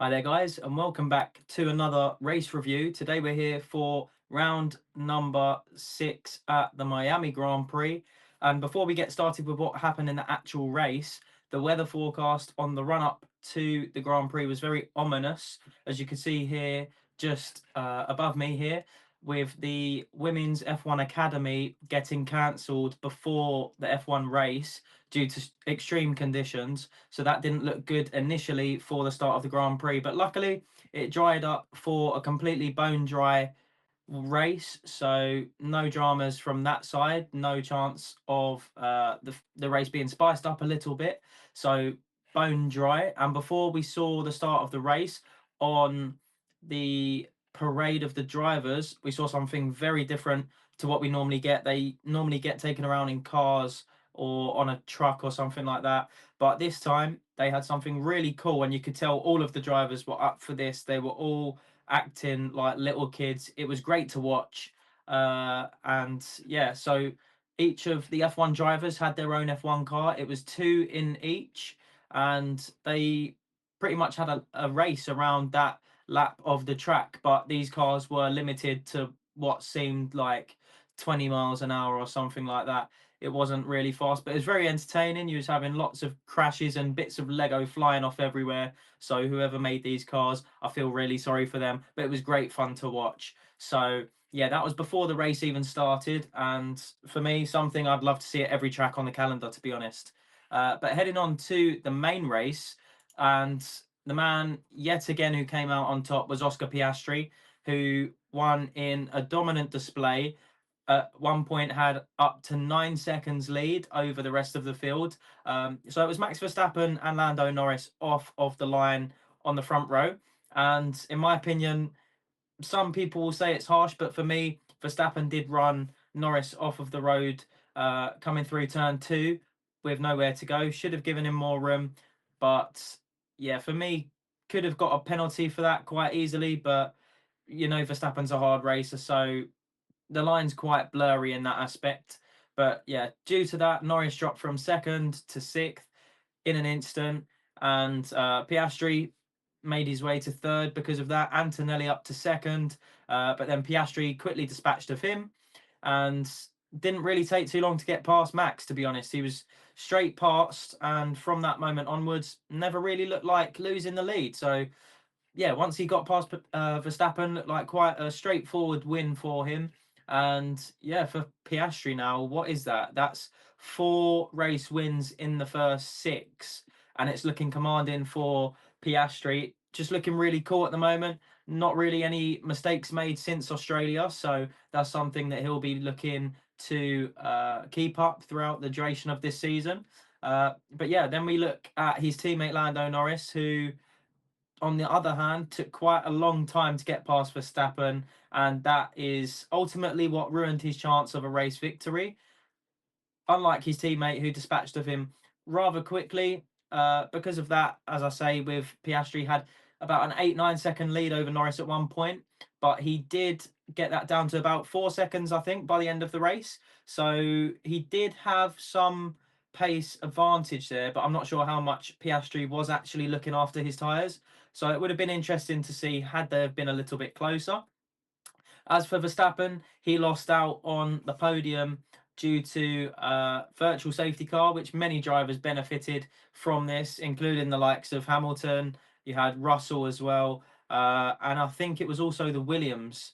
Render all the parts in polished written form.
Hi there, guys, and welcome back to another race review. Today we're here for round number 6 at the Miami Grand Prix. And before we get started with what happened in the actual race, the weather forecast on the run up to the Grand Prix was very ominous, as you can see here, just above me here, with the Women's F1 Academy getting cancelled before the F1 race due to extreme conditions. So that didn't look good initially for the start of the Grand Prix, but luckily it dried up for a completely bone dry race. So no dramas from that side. No chance of the race being spiced up a little bit. So bone dry. And before we saw the start of the race on the parade of the drivers, we saw something very different to what we normally get. They normally get taken around in cars or on a truck or something like that. But this time they had something really cool, and you could tell all of the drivers were up for this. They were all acting like little kids. It was great to watch. And yeah, so each of the F1 drivers had their own F1 car. It was two in each, and they pretty much had a race around that lap of the track. But these cars were limited to what seemed like 20 miles an hour or something like that. It wasn't really fast, but it was very entertaining. You was having lots of crashes and bits of Lego flying off everywhere. So whoever made these cars, I feel really sorry for them, but it was great fun to watch. So yeah, that was before the race even started, and for me, something I'd love to see at every track on the calendar, to be honest. But heading on to the main race, and the man yet again who came out on top was Oscar Piastri, who won in a dominant display. At one point had up to 9 seconds lead over the rest of the field. So it was Max Verstappen and Lando Norris off of the line on the front row. And in my opinion, some people will say it's harsh, but for me, Verstappen did run Norris off of the road coming through turn two with nowhere to go. Should have given him more room. But yeah, for me, could have got a penalty for that quite easily. But, Verstappen's a hard racer. So the line's quite blurry in that aspect. But yeah, due to that, Norris dropped from second to sixth in an instant, and Piastri made his way to third because of that. Antonelli up to second, but then Piastri quickly dispatched of him, and didn't really take too long to get past Max. To be honest, he was straight past, and from that moment onwards, never really looked like losing the lead. So yeah, once he got past Verstappen, looked like quite a straightforward win for him. And yeah, for Piastri now, what is that? That's 4 race wins in the first 6, and it's looking commanding for Piastri. Just looking really cool at the moment. Not really any mistakes made since Australia, so that's something that he'll be looking to keep up throughout the duration of this season. But yeah, then we look at his teammate Lando Norris, who on the other hand, took quite a long time to get past Verstappen, and that is ultimately what ruined his chance of a race victory. Unlike his teammate who dispatched of him rather quickly, because of that, as I say, with Piastri had about an 8-9 second lead over Norris at one point, but he did get that down to about 4 seconds, I think, by the end of the race. So he did have some pace advantage there, but I'm not sure how much Piastri was actually looking after his tyres. So it would have been interesting to see had they been a little bit closer. As for Verstappen, he lost out on the podium due to virtual safety car, which many drivers benefited from this, including the likes of Hamilton. You had Russell as well, and I think it was also the Williams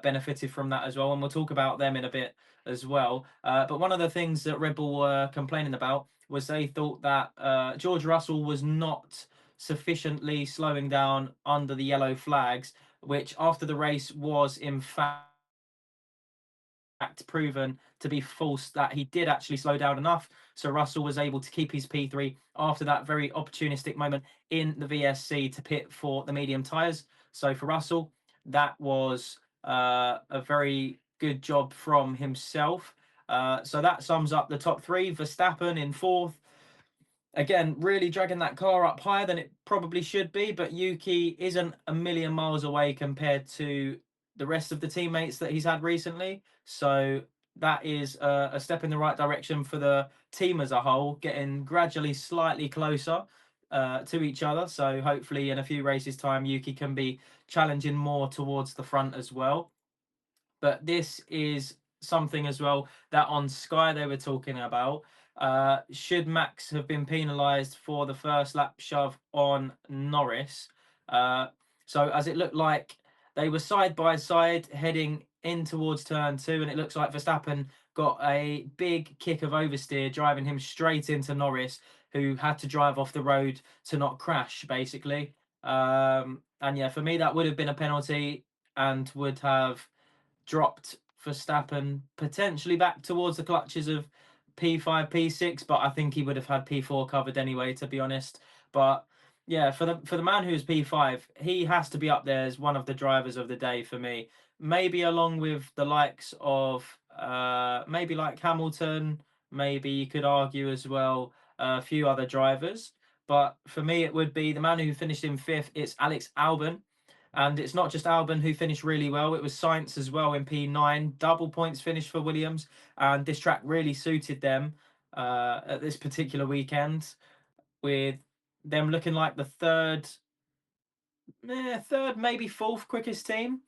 benefited from that as well, and we'll talk about them in a bit as well. But one of the things that Red Bull were complaining about was they thought that George Russell was not sufficiently slowing down under the yellow flags, which after the race was in fact proven to be false, that he did actually slow down enough. So Russell was able to keep his P3 after that very opportunistic moment in the VSC to pit for the medium tyres. So for Russell, that was a very good job from himself. So that sums up the top three. Verstappen in fourth, again, really dragging that car up higher than it probably should be, but Yuki isn't a million miles away compared to the rest of the teammates that he's had recently. So that is a step in the right direction for the team as a whole, getting gradually slightly closer. to each other. So hopefully in a few races time, Yuki can be challenging more towards the front as well. But this is something as well that on Sky they were talking about. Should Max have been penalised for the first lap shove on Norris? Uh, so as it looked like they were side by side heading in towards turn two, and it looks like Verstappen got a big kick of oversteer, driving him straight into Norris, who had to drive off the road to not crash, basically. And yeah, for me, that would have been a penalty and would have dropped Verstappen potentially back towards the clutches of P5, P6, but I think he would have had P4 covered anyway, to be honest. But yeah, for the man who's P5, he has to be up there as one of the drivers of the day for me. Maybe along with the likes of maybe like Hamilton, maybe you could argue as well a few other drivers. But for me, it would be the man who finished in fifth. It's Alex Albon. And it's not just Albon who finished really well, it was Sainz as well in P9. Double points finish for Williams. And this track really suited them at this particular weekend, with them looking like the third, maybe fourth quickest team.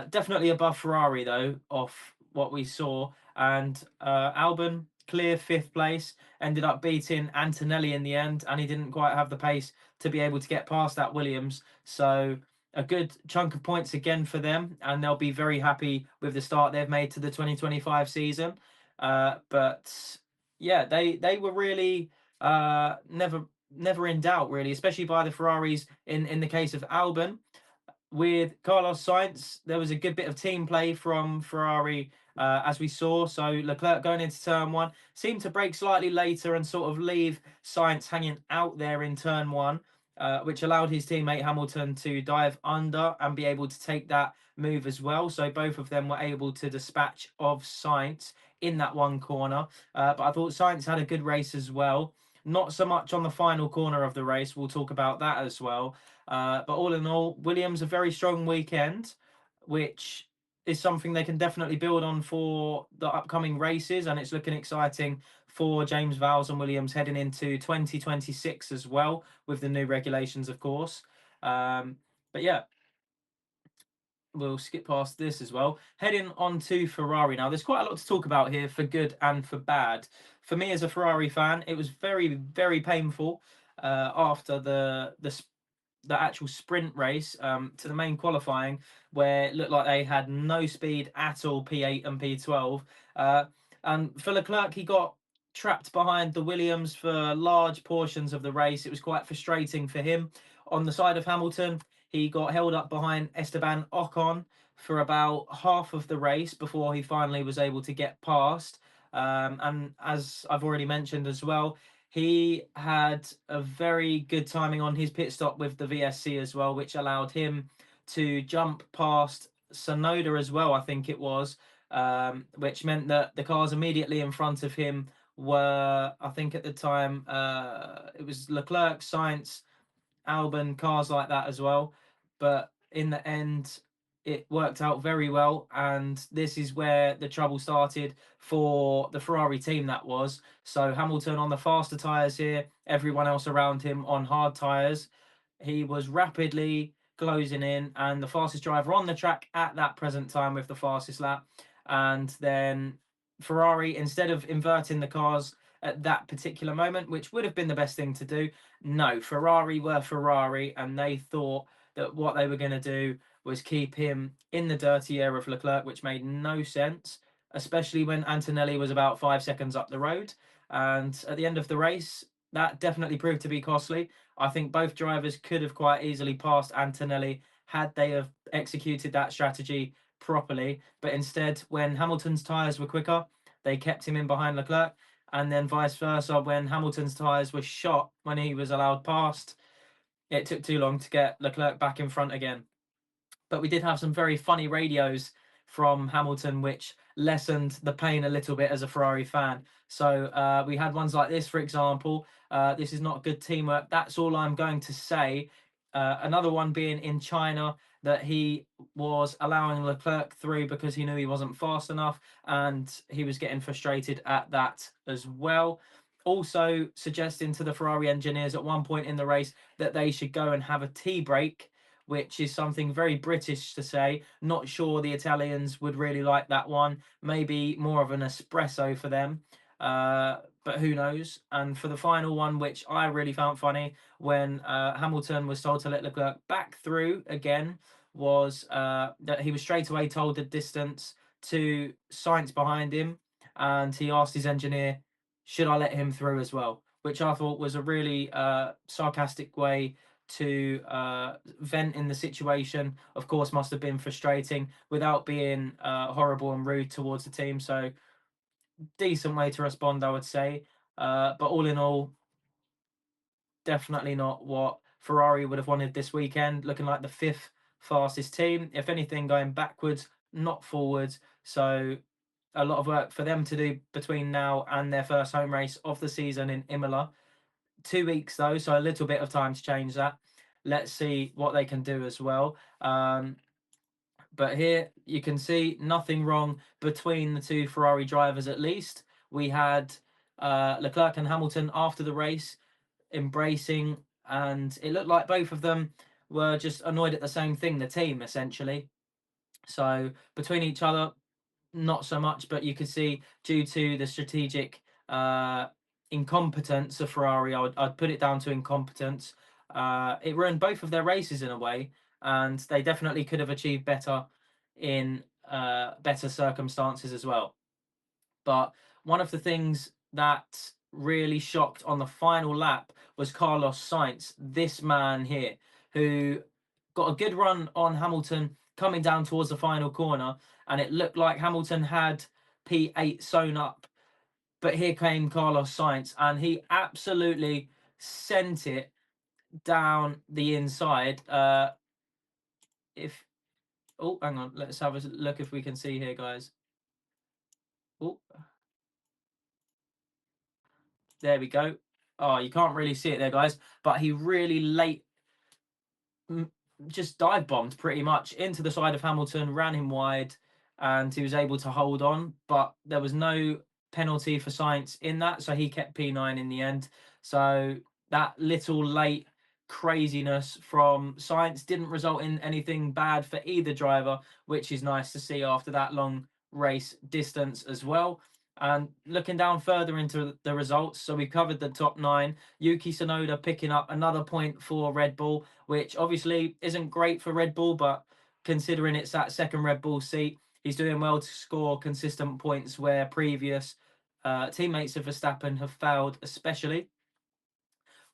Definitely above Ferrari, though, off what we saw. And Albon, clear fifth place, ended up beating Antonelli in the end, and he didn't quite have the pace to be able to get past that Williams. So a good chunk of points again for them, and they'll be very happy with the start they've made to the 2025 season. But yeah, they were really never in doubt, really, especially by the Ferraris in the case of Albon. With Carlos Sainz, there was a good bit of team play from Ferrari, as we saw. So Leclerc going into turn one seemed to brake slightly later and sort of leave Sainz hanging out there in turn one, which allowed his teammate Hamilton to dive under and be able to take that move as well. So both of them were able to dispatch of Sainz in that one corner. But I thought Sainz had a good race as well. Not so much on the final corner of the race. We'll talk about that as well. But all in all, Williams a very strong weekend, which is something they can definitely build on for the upcoming races, and it's looking exciting for James Vowles and Williams heading into 2026 as well, with the new regulations, of course. But yeah, we'll skip past this as well. Heading on to Ferrari now. There's quite a lot to talk about here for good and for bad. For me as a Ferrari fan, it was very, very painful after the actual sprint race to the main qualifying, where it looked like they had no speed at all, P8 and P12. And for Leclerc, he got trapped behind the Williams for large portions of the race. It was quite frustrating for him. On the side of Hamilton, he got held up behind Esteban Ocon for about half of the race before he finally was able to get past. And as I've already mentioned as well, he had a very good timing on his pit stop with the VSC as well, which allowed him to jump past Sonoda as well, I think it was, which meant that the cars immediately in front of him were, I think at the time, it was Leclerc, Sainz, Albon, cars like that as well. But in the end, it worked out very well, and this is where the trouble started for the Ferrari team. That was so Hamilton on the faster tyres here, everyone else around him on hard tyres. He was rapidly closing in, and the fastest driver on the track at that present time with the fastest lap. And then Ferrari, instead of inverting the cars at that particular moment, which would have been the best thing to do, no, Ferrari were Ferrari, and they thought that what they were going to do was keep him in the dirty air of Leclerc, which made no sense, especially when Antonelli was about 5 seconds up the road. And at the end of the race, that definitely proved to be costly. I think both drivers could have quite easily passed Antonelli had they have executed that strategy properly. But instead, when Hamilton's tyres were quicker, they kept him in behind Leclerc. And then vice versa, when Hamilton's tyres were shot when he was allowed past, it took too long to get Leclerc back in front again. But we did have some very funny radios from Hamilton, which lessened the pain a little bit as a Ferrari fan. So we had ones like this, for example. This is not good teamwork. That's all I'm going to say. Another one being in China, that he was allowing Leclerc through because he knew he wasn't fast enough, and he was getting frustrated at that as well. also suggesting to the Ferrari engineers at one point in the race that they should go and have a tea break, which is something very British to say. Not sure the Italians would really like that one. Maybe more of an espresso for them. But who knows? And for the final one, which I really found funny, when Hamilton was told to let Leclerc back through again, was that he was straight away told the distance to Sainz behind him, and he asked his engineer, should I let him through as well? Which I thought was a really sarcastic way to vent in the situation. Of course, must have been frustrating without being horrible and rude towards the team. So decent way to respond, I would say. But all in all, definitely not what Ferrari would have wanted this weekend. Looking like the fifth fastest team. If anything, going backwards, not forwards. So a lot of work for them to do between now and their first home race of the season in Imola. 2 weeks though, so a little bit of time to change that. Let's see what they can do as well. But here you can see nothing wrong between the two Ferrari drivers at least. We had Leclerc and Hamilton after the race embracing, and it looked like both of them were just annoyed at the same thing, the team essentially. So between each other, not so much, but you could see due to the strategic incompetence of Ferrari, I'd put it down to incompetence. It ruined both of their races in a way, and they definitely could have achieved better in better circumstances as well. But one of the things that really shocked on the final lap was Carlos Sainz, this man here, who got a good run on Hamilton coming down towards the final corner, and it looked like Hamilton had P8 sewn up. But here came Carlos Sainz, and he absolutely sent it down the inside. If oh, hang on, let's have a look if we can see here, guys. Oh, there we go. Oh, you can't really see it there, guys, but he really just dive bombed pretty much into the side of Hamilton, ran him wide, and he was able to hold on. But there was no penalty for Sainz in that, so he kept P9 in the end. So that little late craziness from Sainz didn't result in anything bad for either driver, which is nice to see after that long race distance as well. And looking down further into the results, so we covered the top 9. Yuki Tsunoda picking up another point for Red Bull, which obviously isn't great for Red Bull, but considering it's that second Red Bull seat, he's doing well to score consistent points where previous teammates of Verstappen have failed, especially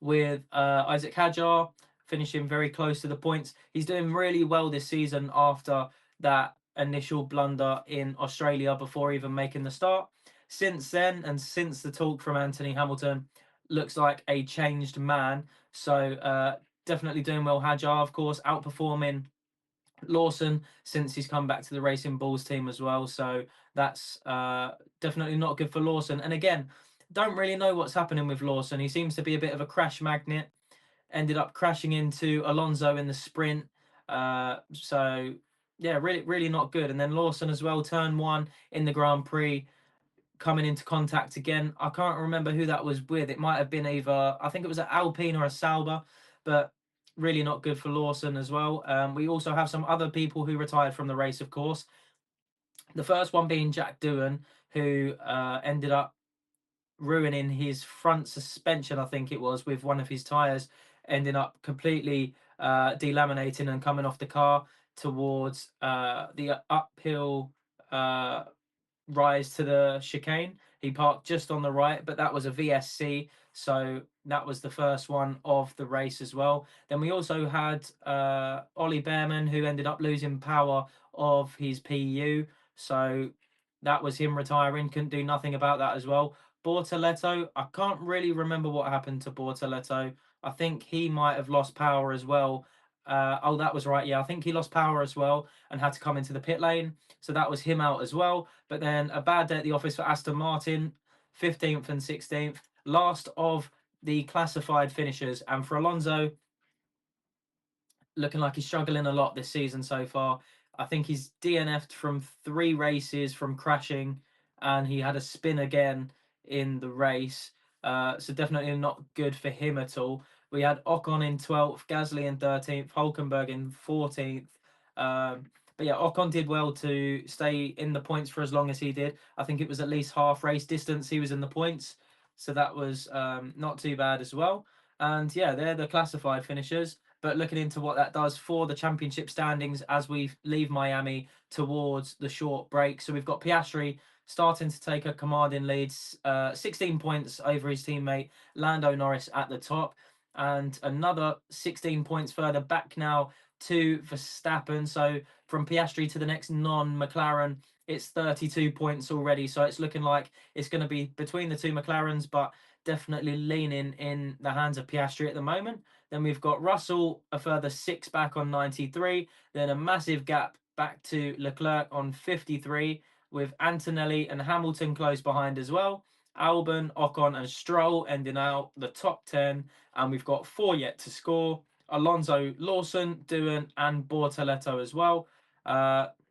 with Isaac Hadjar finishing very close to the points. He's doing really well this season after that initial blunder in Australia before even making the start. Since then, and since the talk from Anthony Hamilton, looks like a changed man. So definitely doing well. Hadjar, of course, outperforming Lawson since he's come back to the Racing Bulls team as well. So that's definitely not good for Lawson. And again, don't really know what's happening with Lawson. He seems to be a bit of a crash magnet. Ended up crashing into Alonso in the sprint. So yeah, really not good. And then Lawson as well, turn 1 in the Grand Prix, coming into contact again. I can't remember who that was with. It might have been either, I think it was an Alpine or a Sauber, but really not good for Lawson as well. We also have some other people who retired from the race, of course. The first one being Jack Doohan, who ended up ruining his front suspension, I think it was, with one of his tyres, ending up completely delaminating and coming off the car towards the uphill rise to the chicane. He parked just on the right, but that was a VSC, so that was the first one of the race as well. Then we also had Ollie Behrman, who ended up losing power of his PU, so that was him retiring. Couldn't do nothing about that as well. Bortoleto, I can't really remember what happened to Bortoleto. I think he might have lost power as well. Oh, that was right. Yeah, I think he lost power as well and had to come into the pit lane. So that was him out as well. But then a bad day at the office for Aston Martin, 15th and 16th, last of the classified finishers. And for Alonso, looking like he's struggling a lot this season so far. I think he's DNF'd from 3 races from crashing, and he had a spin again in the race. So definitely not good for him at all. We had Ocon in 12th, Gasly in 13th, Hulkenberg in 14th. But yeah, Ocon did well to stay in the points for as long as he did. I think it was at least half race distance he was in the points. So that was not too bad as well. And yeah, they're the classified finishers. But looking into what that does for the championship standings as we leave Miami towards the short break. So we've got Piastri starting to take a commanding lead, 16 points over his teammate Lando Norris at the top, and another 16 points further back now to Verstappen. So from Piastri to the next non-McLaren, it's 32 points already. So it's looking like it's going to be between the two McLarens, but definitely leaning in the hands of Piastri at the moment. Then we've got Russell, a further 6 back on 93. Then a massive gap back to Leclerc on 53, with Antonelli and Hamilton close behind as well. Albon, Ocon, and Stroll ending out the top 10. And we've got 4 yet to score: Alonso, Lawson, Doohan, and Bortoletto as well.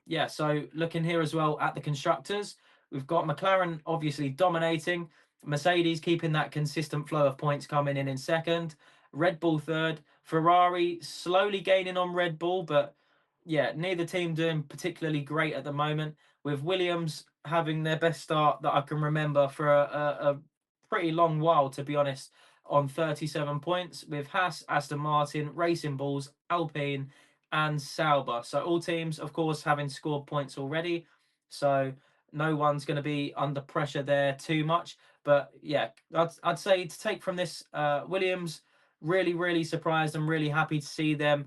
Yeah, so looking here as well at the constructors, we've got McLaren obviously dominating, Mercedes keeping that consistent flow of points coming in second, Red Bull third, Ferrari slowly gaining on Red Bull, but yeah, neither team doing particularly great at the moment, with Williams having their best start that I can remember for a pretty long while, to be honest, on 37 points, with Haas, Aston Martin, Racing Bulls, Alpine, and Sauber. So all teams, of course, having scored points already. So no one's going to be under pressure there too much. But yeah, I'd say to take from this, Williams, really, really surprised and really happy to see them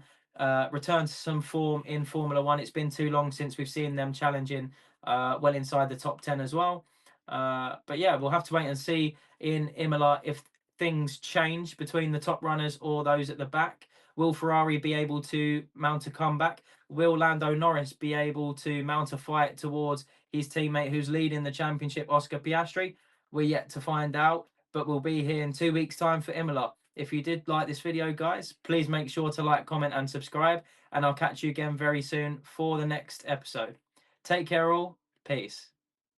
return to some form in Formula One. It's been too long since we've seen them challenging well inside the top 10 as well. But yeah, we'll have to wait and see in Imola if things change between the top runners or those at the back. Will Ferrari be able to mount a comeback? Will Lando Norris be able to mount a fight towards his teammate who's leading the championship, Oscar Piastri? We're yet to find out, but we'll be here in 2 weeks' time for Imola. If you did like this video, guys, please make sure to like, comment, and subscribe. And I'll catch you again very soon for the next episode. Take care, all. Peace.